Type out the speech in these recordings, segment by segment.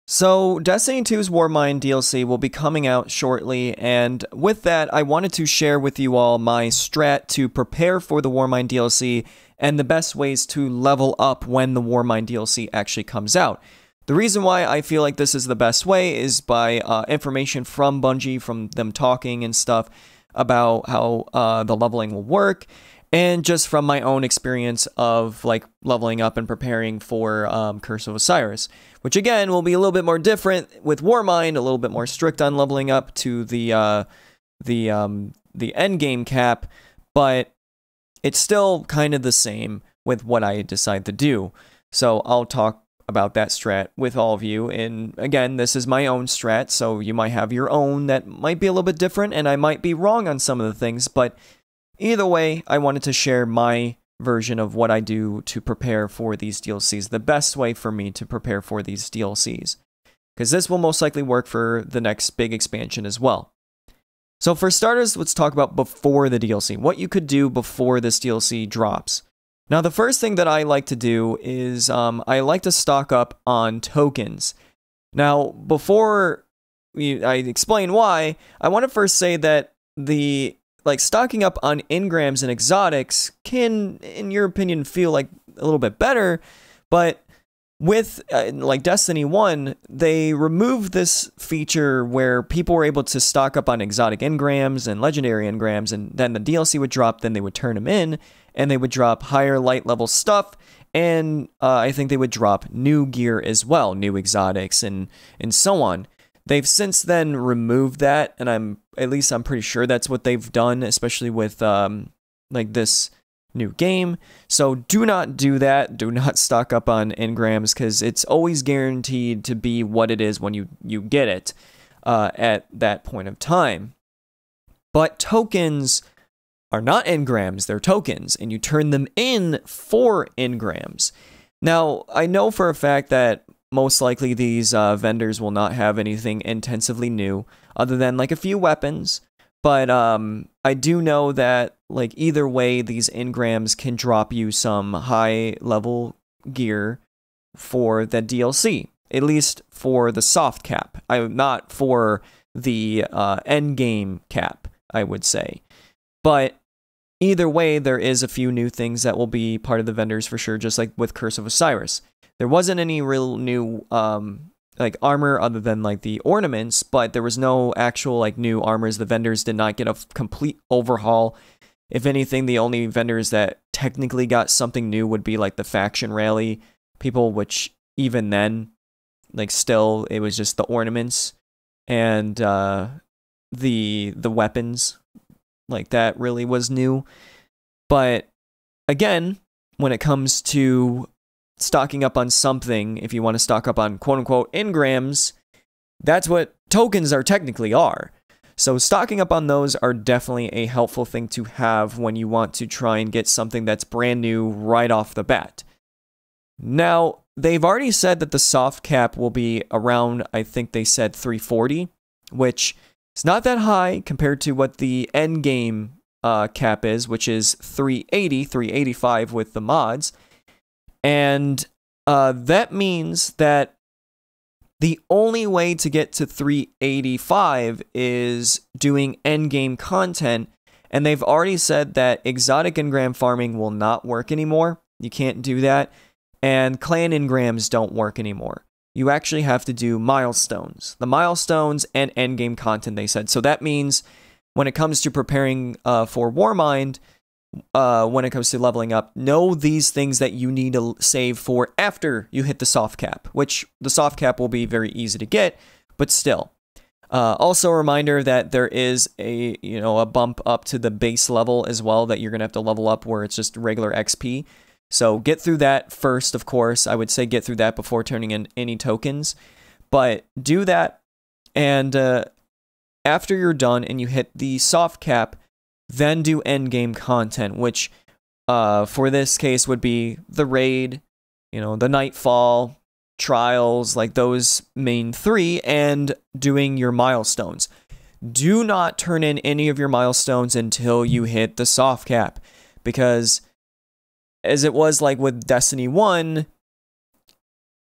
So, Destiny 2's Warmind DLC will be coming out shortly, and with that, I wanted to share with you all my strat to prepare for the Warmind DLC and the best ways to level up when the Warmind DLC actually comes out. The reason why I feel like this is the best way is by information from Bungie, from them talking and stuff about how the leveling will work, and just from my own experience of like leveling up and preparing for Curse of Osiris, which again will be a little bit more different with Warmind, a little bit more strict on leveling up to the end game cap, but it's still kind of the same with what I decide to do. So I'll talk about that strat with all of you, and again, this is my own strat, so you might have your own that might be a little bit different, and I might be wrong on some of the things, but either way, I wanted to share my version of what I do to prepare for these DLCs, the best way for me to prepare for these DLCs, because this will most likely work for the next big expansion as well. So for starters, let's talk about before the DLC, what you could do before this DLC drops. Now, the first thing that I like to do is I like to stock up on tokens. Now, before I explain why, I want to first say that stocking up on engrams and exotics can, in your opinion, feel like a little bit better, but with like Destiny 1, they removed this feature where people were able to stock up on exotic engrams and legendary engrams, and then the DLC would drop, then they would turn them in, and they would drop higher light level stuff, and I think they would drop new gear as well, new exotics and so on. They've since then removed that, and I'm pretty sure that's what they've done, especially with like this new game. So do not do that. Do not stock up on engrams, because it's always guaranteed to be what it is when you get it at that point of time. But tokens are not engrams, they're tokens, and you turn them in for engrams. Now, I know for a fact that most likely these vendors will not have anything intensively new other than like a few weapons, but I do know that like either way, these engrams can drop you some high level gear for the DLC, at least for the soft cap. Not for the end game cap, I would say. But either way, there is a few new things that will be part of the vendors for sure, just like with Curse of Osiris. There wasn't any real new like armor other than like the ornaments, but there was no actual like new armors. The vendors did not get a complete overhaul. If anything, the only vendors that technically got something new would be like the faction rally people, which even then, like still, it was just the ornaments and the weapons. Like that really was new. But again, when it comes to stocking up on something, if you want to stock up on quote-unquote engrams, that's what tokens are technically are. So stocking up on those are definitely a helpful thing to have when you want to try and get something that's brand new right off the bat. Now, they've already said that the soft cap will be around, I think they said 340, which is not that high compared to what the end game cap is, which is 380, 385 with the mods. And that means that the only way to get to 385 is doing endgame content, and they've already said that exotic engram farming will not work anymore. You can't do that, and clan engrams don't work anymore. You actually have to do milestones. The milestones and endgame content, they said. So that means when it comes to preparing for Warmind, when it comes to leveling up, know these things that you need to save for after you hit the soft cap, which the soft cap will be very easy to get, but still. Also a reminder that there is a bump up to the base level as well that you're going to have to level up where it's just regular XP. So get through that first, of course. I would say get through that before turning in any tokens, but do that. And after you're done and you hit the soft cap, then do endgame content, which for this case would be the raid, the nightfall, trials, like those main three, and doing your milestones. Do not turn in any of your milestones until you hit the soft cap, because as it was like with Destiny 1,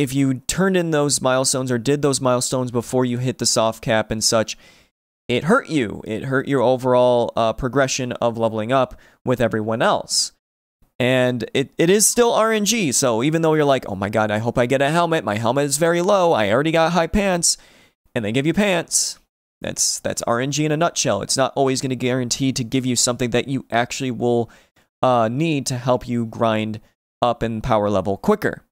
if you turned in those milestones or did those milestones before you hit the soft cap and such, it hurt you. It hurt your overall progression of leveling up with everyone else. And it is still RNG, so even though you're like, oh my god, I hope I get a helmet, my helmet is very low, I already got high pants, and they give you pants, that's RNG in a nutshell. It's not always going to guarantee to give you something that you actually will need to help you grind up in power level quicker.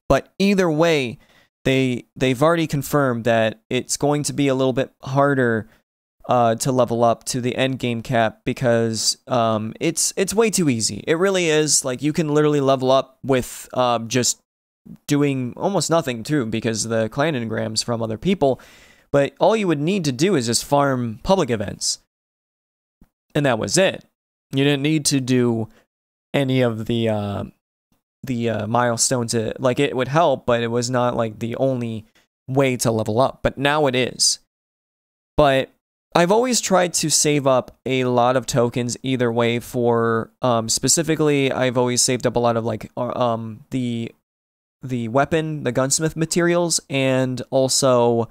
But either way, they've already confirmed that it's going to be a little bit harder to level up to the end game cap because it's way too easy. It really is. Like, you can literally level up with just doing almost nothing too, because the clan engrams from other people. But all you would need to do is just farm public events, and that was it. You didn't need to do any of the milestones. Like, it would help, but it was not like the only way to level up. But now it is. But I've always tried to save up a lot of tokens either way for, specifically, I've always saved up a lot of, like, the weapon, the gunsmith materials, and also,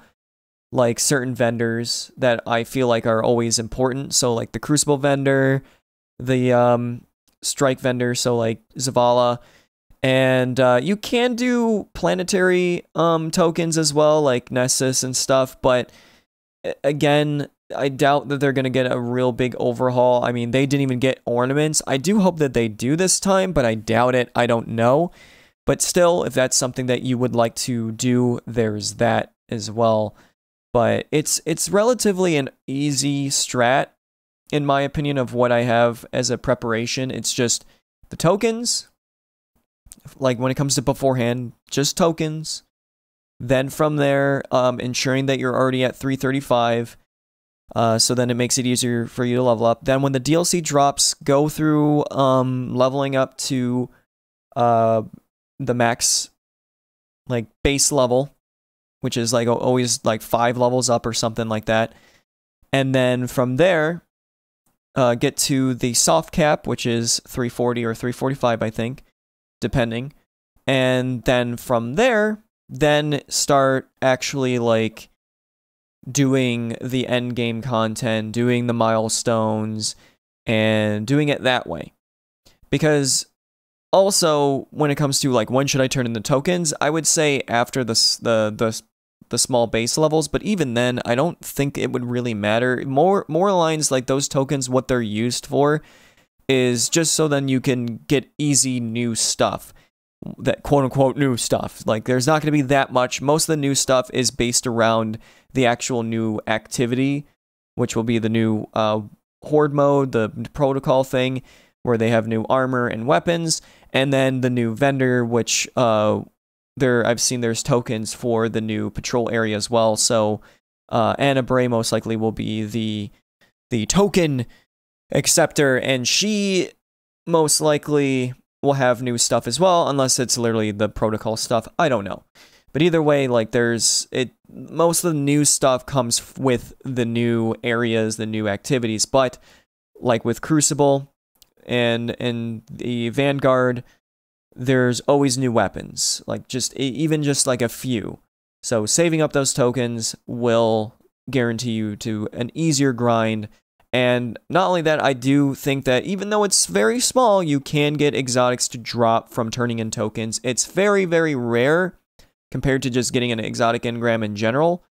like, certain vendors that I feel like are always important. So, like, the Crucible vendor, the Strike vendor, so, like, Zavala, and you can do planetary tokens as well, like Nessus and stuff, but again, I doubt that they're going to get a real big overhaul. I mean, they didn't even get ornaments. I do hope that they do this time, but I doubt it. I don't know. But still, if that's something that you would like to do, there's that as well. But it's relatively an easy strat, in my opinion, of what I have as a preparation. It's just the tokens. Like, when it comes to beforehand, just tokens. Then from there, ensuring that you're already at 335. So then it makes it easier for you to level up. Then when the DLC drops, go through leveling up to the max, like, base level, which is like always like 5 levels up or something like that. And then from there, get to the soft cap, which is 340 or 345, I think, depending. And then from there, then start actually, like, doing the end game content, doing the milestones, and doing it that way. Because also, when it comes to, like, when should I turn in the tokens, I would say after the small base levels, but even then, I don't think it would really matter. More lines, like, those tokens, what they're used for is just so then you can get easy new stuff. That quote-unquote new stuff. Like, there's not going to be that much. Most of the new stuff is based around the actual new activity, which will be the new horde mode, the protocol thing, where they have new armor and weapons, and then the new vendor, which I've seen there's tokens for the new patrol area as well. So Anna Bray most likely will be the token acceptor, and she most likely will have new stuff as well, unless it's literally the protocol stuff. I don't know. But either way, like, most of the new stuff comes with the new areas, the new activities. But like with Crucible and the Vanguard, there's always new weapons. Like, even just like a few. So saving up those tokens will guarantee you to an easier grind. And not only that, I do think that even though it's very small, you can get exotics to drop from turning in tokens. It's very, very rare compared to just getting an exotic engram in general.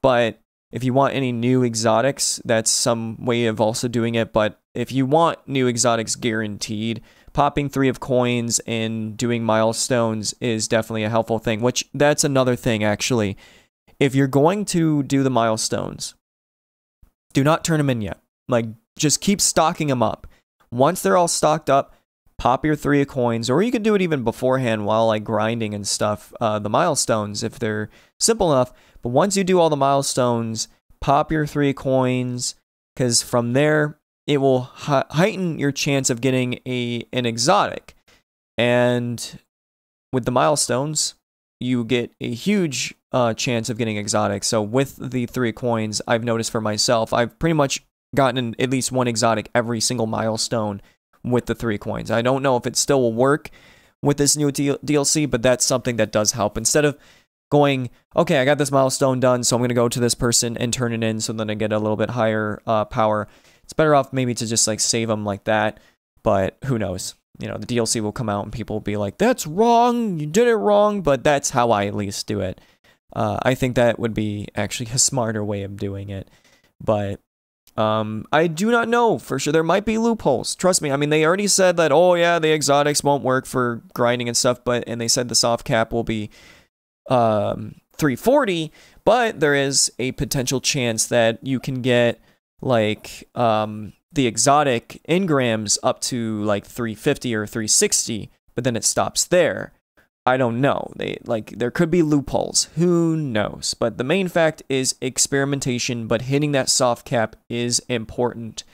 But if you want any new exotics, that's some way of also doing it. But if you want new exotics guaranteed, popping 3 of coins and doing milestones is definitely a helpful thing, which that's another thing, actually. If you're going to do the milestones, do not turn them in yet. Like, just keep stocking them up. Once they're all stocked up, pop your 3 of coins, or you can do it even beforehand while, like, grinding and stuff, the milestones, if they're simple enough. But once you do all the milestones, pop your 3 coins, because from there, it will heighten your chance of getting an exotic. And with the milestones, you get a huge chance of getting exotic. So with the 3 coins, I've noticed for myself, I've pretty much gotten at least one exotic every single milestone with the 3 coins. I don't know if it still will work with this new DLC, but that's something that does help. Instead of going, okay, I got this milestone done, so I'm going to go to this person and turn it in so then I get a little bit higher power. It's better off maybe to just like save them like that, but who knows? You know, the DLC will come out and people will be like, that's wrong, you did it wrong, but that's how I at least do it. I think that would be actually a smarter way of doing it, but I do not know for sure. There might be loopholes. Trust me. I mean, they already said that, oh yeah, the exotics won't work for grinding and stuff, and they said the soft cap will be 340, but there is a potential chance that you can get like the exotic engrams up to like 350 or 360, but then it stops there. I don't know. There could be loopholes. Who knows? But the main fact is experimentation, but hitting that soft cap is important.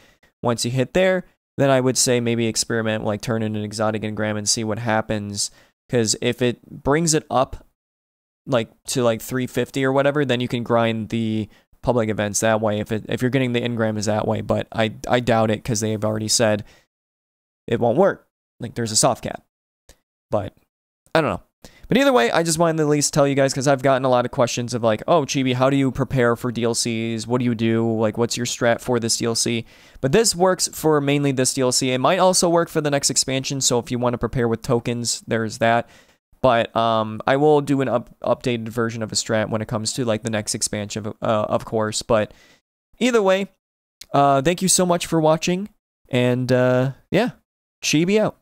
Once you hit there, then I would say maybe experiment, like turn in an exotic engram and see what happens. Because if it brings it up like to like 350 or whatever, then you can grind the public events that way if you're getting the engrams that way. But I doubt it because they have already said it won't work. Like there's a soft cap. But I don't know. But either way, I just wanted to at least tell you guys because I've gotten a lot of questions of like, oh, Chibi, how do you prepare for DLCs? What do you do? Like, what's your strat for this DLC? But this works for mainly this DLC. It might also work for the next expansion. So if you want to prepare with tokens, there's that. But I will do an updated version of a strat when it comes to like the next expansion, of course. But either way, thank you so much for watching. And yeah, Chibi out.